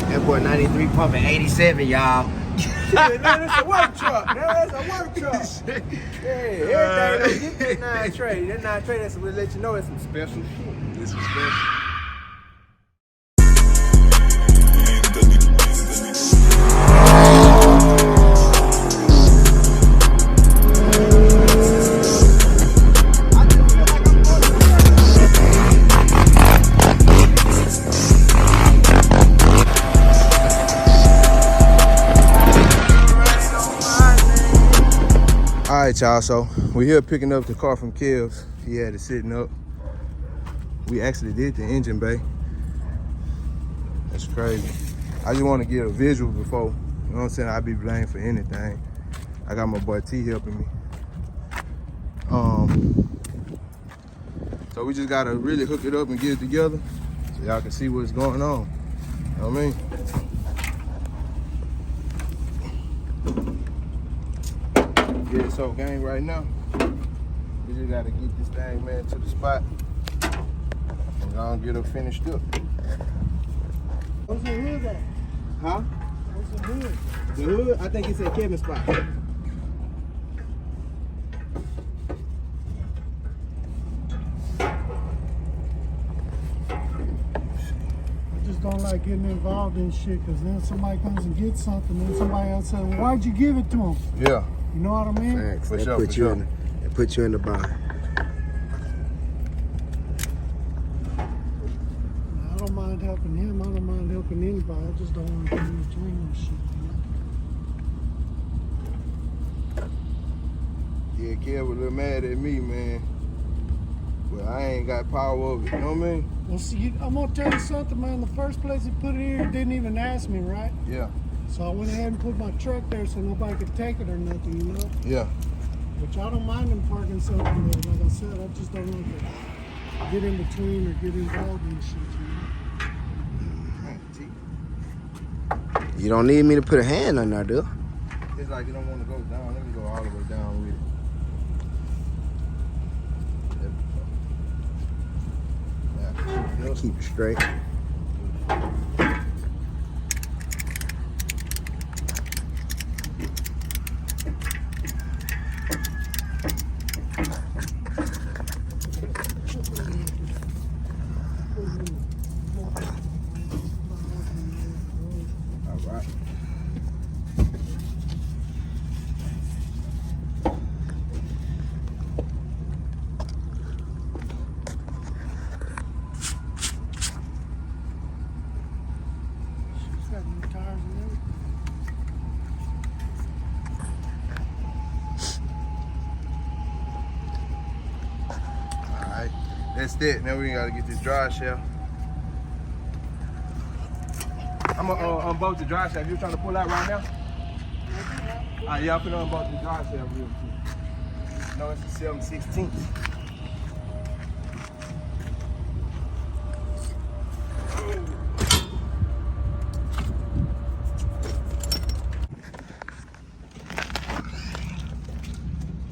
That boy 93 pumping 87, y'all. Shit, man, it's a work truck. That's a work truck. Yeah, everything don't get that 9 tray. That 9 tray, that's what let you know it's some special shit. It's some special. All right, y'all, so we're here picking up the car from Kev's. He had it sitting up. We actually did the engine bay. That's crazy. I just want to get a visual before, you know what I'm saying, I be blamed for anything. I got my boy T helping me. So we just gotta really hook it up and get it together so y'all can see what's going on. You know what I mean? Get it so gang right now. We just gotta get this thing, man, to the spot and gonna get her finished up. What's the hood at? Huh? What's the hood? The hood? I think it's at Kevin's spot. I just don't like getting involved in shit, because then somebody comes and gets something, and somebody else says, well, why'd you give it to him? Yeah. You know what I mean? Thanks. For That sure, put for you sure. That put you in the bind. I don't mind helping him. I don't mind helping anybody. I just don't want to get in between them shit. Yeah, Kev was a little mad at me, man. But I ain't got power of it, you know what I mean? Well, see, I'm going to tell you something, man. The first place he put it here, he didn't even ask me, right? Yeah. So I went ahead and put my truck there so nobody could take it or nothing, you know? Yeah. Which I don't mind them parking something there. Like I said, I just don't want to get in between or get involved in shit, you know? You don't need me to put a hand on there, dude. It's like you don't want to go down. Let me go all the way down with it. I keep it straight. All right. It's got new tires and everything. All right. That's it. Now we gotta get this drive shaft. I'm gonna unbolt the drive shaft. You trying to pull out right now? Yeah, I'm finna unbolt the drive shaft real quick. No, it's a 7/16.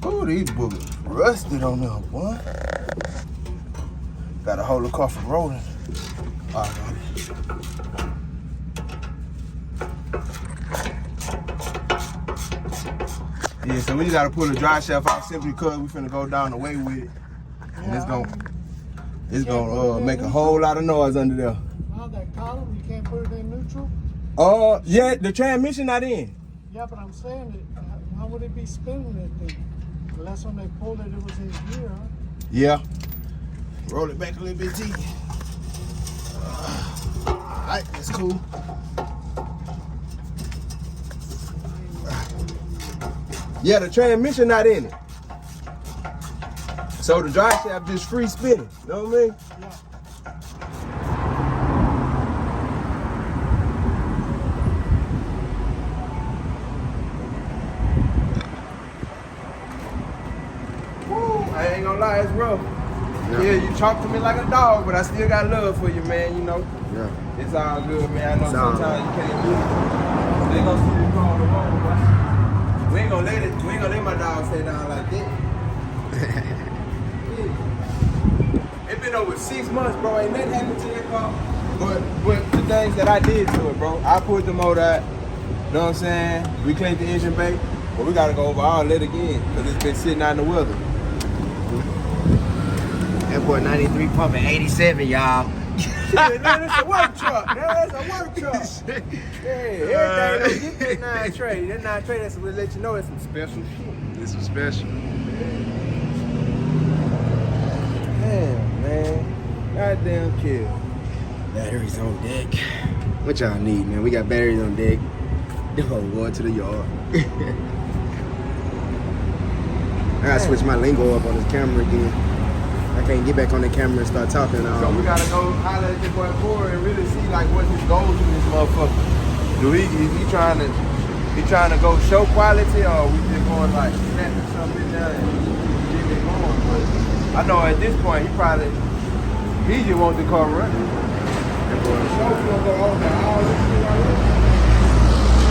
Oh, these bullets rusted on them, boy. Gotta hold the car from rolling. All right. Yeah, so we just gotta pull the drive shaft out simply because we finna go down the way with it. And it's gonna make a whole lot of noise under there. Now that column, you can't put it in neutral? Yeah, the transmission not in. Yeah, but I'm saying that, how would it be spinning that thing? Unless when they pulled it, it was in gear, huh? Yeah. Roll it back a little bit, T. All right, that's cool. Yeah, the transmission not in it. So the drive shaft just free spinning. You know what I mean? Yeah. Woo, I ain't gonna lie, it's rough. Yeah, you talk to me like a dog, but I still got love for you, man, you know? Yeah. It's all good, man. I know It's all sometimes you can't do it. They gonna see you call the road, but we ain't gonna let my dog stay down like that. It's been over 6 months, bro. Ain't nothing happened to that car. But the things that I did to it, bro, I put the motor out. You know what I'm saying? We cleaned the engine bay, but we gotta go over all that again because it's been sitting out in the weather. That boy 93 pumping 87, y'all. Yeah, that's a work truck. That's a work truck. Yeah, everything don't get that 9 tray. That 9 tray, that's what let you know it's some special shit. This was special. Damn, man. Goddamn kill. Batteries on deck. What y'all need, man? We got batteries on deck. Them hoes going to the yard. I gotta switch my lingo up on this camera again. I can't get back on the camera and start talking. So we gotta go holler at your boy Corey and really see like what his goals in this motherfucker. Do he trying to go show quality, or we just going like snapping something down and keep it going? But I know at this point he just wants the car running. That boy show gonna go over all this shit right here.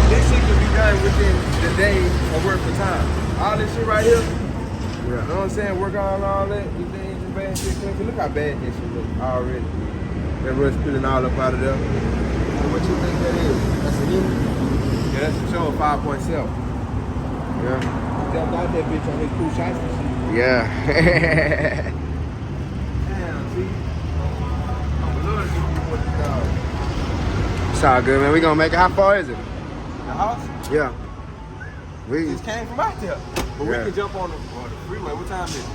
This shit can be done within the day of work for time. All this shit right here. You know what I'm saying? Work on all that. These things. Bad shit. Look how bad that shit look already. That rust peeling all up out of there. So what you think that is? That's a unit? Yeah, that's a show of 5.7. Yeah. Jumped out that bitch on his cool shots and shit. Yeah. Damn, see? I'm love you with the dog. It's all good, man. We gonna make it. How far is it? The house? Yeah. We just came from out there. But yeah. We can jump on the freeway. What time is it?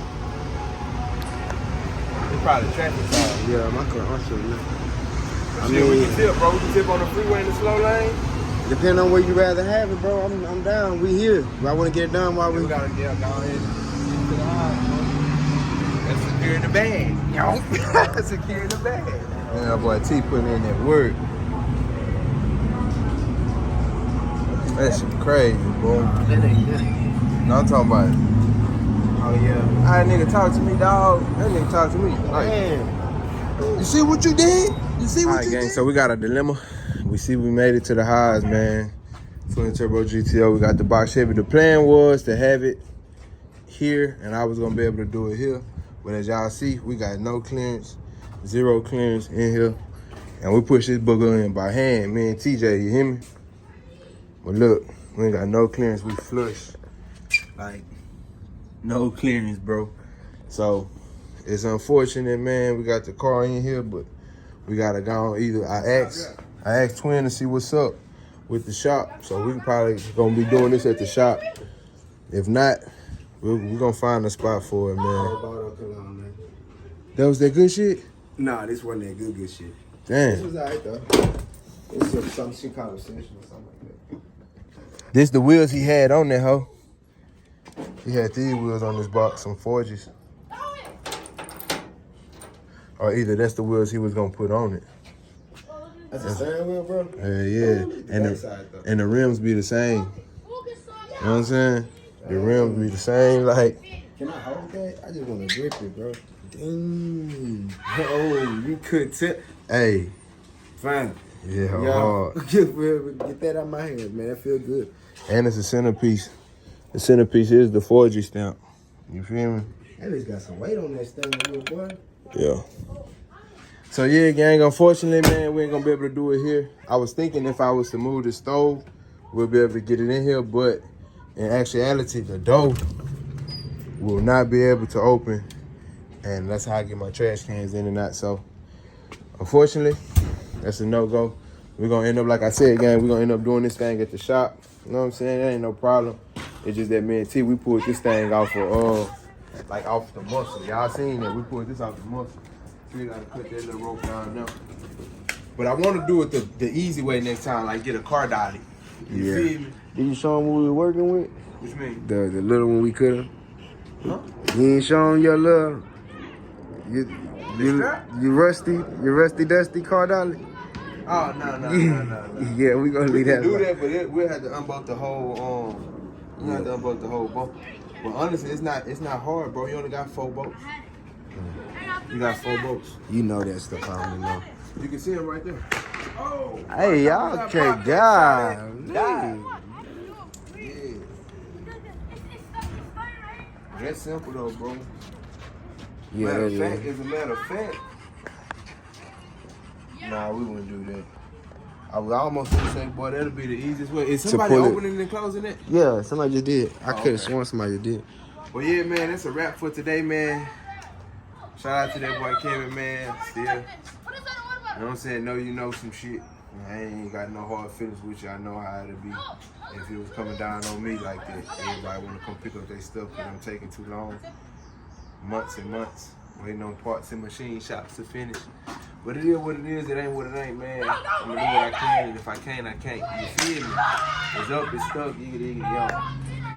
It's probably traffic side. Yeah, my car. I should know. I mean, we can tip, bro. We can tip on the freeway in the slow lane. Depending on where you rather have it, bro. I'm down. We here. I want to get it done while we gotta go ahead and get to the house, bro. That's securing the bag, yo. That's securing the bag. Man, that boy T putting in that work. That shit crazy, bro. That ain't good. No, I'm talking about it. Oh yeah. That nigga talk to me, dog. That nigga talk to me. Like, man. You see what you did? You see what you did? So we got a dilemma. We see we made it to the highs, man. Twin Turbo GTO. We got the box Chevy. The plan was to have it here, and I was gonna be able to do it here. But as y'all see, we got no clearance, 0 clearance in here, and we push this booger in by hand. Me and TJ, you hear me? But look, we ain't got no clearance. We flush, like no clearance, bro. So it's unfortunate, man. We got the car in here, but we gotta go on either. I asked Twin to see what's up with the shop, so we probably gonna be doing this at the shop. If not, we're gonna find a spot for it, man. That was that good shit? Nah, this wasn't that good shit. Damn. This was alright though. This was some shit conversation or something like that. This the wheels he had on that hoe. He had these wheels on this box, some Forges. Or either that's the wheels he was gonna put on it. That's a steering wheel, bro? Yeah. And the rims be the same. You know what I'm saying? The rims be the same, like. Can I hold that? I just want to grip it, bro. Oh, you could tell. Hey. Fine. Yeah, hard. Get that out of my hands, man. That feel good. And it's a centerpiece. The centerpiece is the Forgy stamp. You feel me? At least got some weight on that steering wheel, boy. Yeah. So yeah, gang, unfortunately, man, we ain't gonna be able to do it here. I was thinking if I was to move the stove, we'll be able to get it in here, but in actuality, the door will not be able to open, and that's how I get my trash cans in and out. So unfortunately, that's a no-go. We're gonna end up, like I said, gang, we're gonna end up doing this thing at the shop. You know what I'm saying? That ain't no problem. It's just that me and T, we pulled this thing off of, like off the muscle. Y'all seen that? We pulled this off the muscle. So we gotta cut that little rope down now. But I want to do it the easy way next time, like get a car dolly. You feel me? Did you show him what we were working with? What you mean? The little one we could have. Huh? You ain't showing your little, you rusty dusty car dolly? Oh, no. Yeah, we gonna leave that. We can do that, but we'll have to unbolt the whole, you have to unbolt the whole bolt. But honestly, it's not hard, bro. You only got 4 bolts. You got 4 bolts. You know that stuff, I don't know. You can see them right there. Oh. Hey, y'all, okay, God. Yeah. That's simple though, bro. Yeah, As a matter of fact, Nah, we wouldn't do that. I was almost gonna say, boy, that'll be the easiest way. Is To somebody pull it. opening and closing it? Yeah, somebody just did. I could have okay. sworn somebody did. Well, yeah, man, that's a wrap for today, man. Shout out to that boy Kevin, man. Still, you know what I'm saying? Know you know some shit. I ain't got no hard feelings with you. I know how it'd be if it was coming down on me like that. Everybody want to come pick up their stuff because I'm taking too long. Months and months waiting on parts and machine shops to finish. But it is what it is. It ain't what it ain't, man. I'm gonna do what I can, and if I can't, I can't. You feel me? It's up, it's stuck. Yiggity, yiggity, y'all.